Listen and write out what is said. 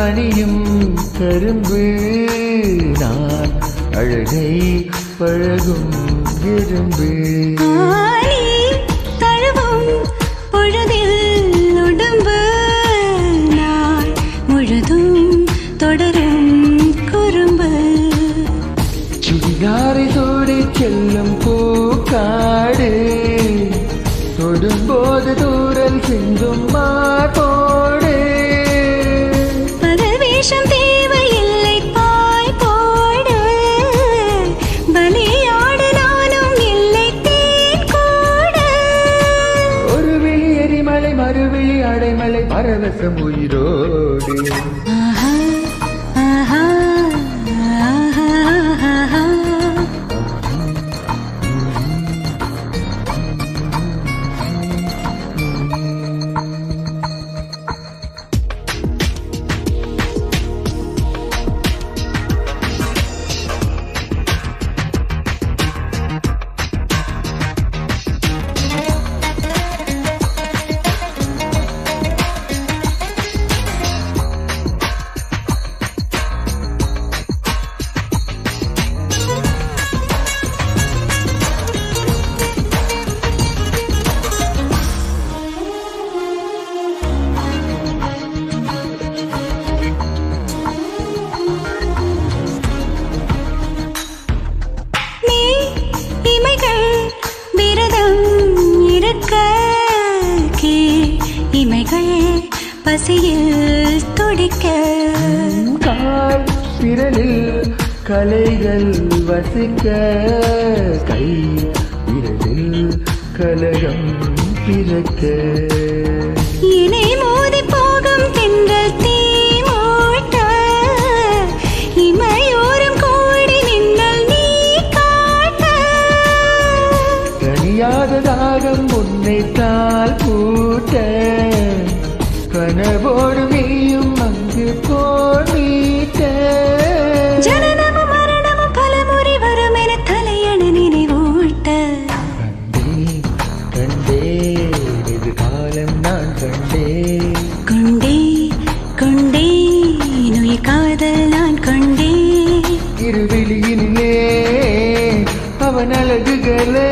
அணியும் கரும்பு நான் அழகை பழகும் எறும்பு தழுவும் பொழுதில் உடம்பு நான் முழுதும் தொடரும் குறும்பு சுடிதாரை சூடி செல்லும் பூக்காடு தொடும்போது தூரல் சிந்தும் மார்போடு பகல் வேஷம் தேவையில்லை பாய் போடு பலியாடு நானும் இல்லை தேன் கூடு ஒரு விழி எரிமலை மறுவிழி அடைமலை பரவசம் உயிரோடு ஆஹா ஆஹா ஆஹா ஆஹா இமைகள் பசியில் துடிக்க கால் விரலில் கலைகள் வசிக்க கை விரலில் கலகம் பிறக்க இணை மோதி போகும் தென்றல் தீ மூட்ட இமையோரம் கோடி நின்னல் நீ காட்ட தனியாத தாகம் உன்னை தால் பூட்ட கனவோடு நீயும் அங்கு போனீட்ட ஜனனமும் மரணமும் பலமுறை வரும் என தலையண நினைவூட்ட கண்டே இது காலம் நான் கண்டே கொண்டே கொண்டே நுய் காதல் நான் கொண்டே இருவிழியினிலே அவன் அழகுகளை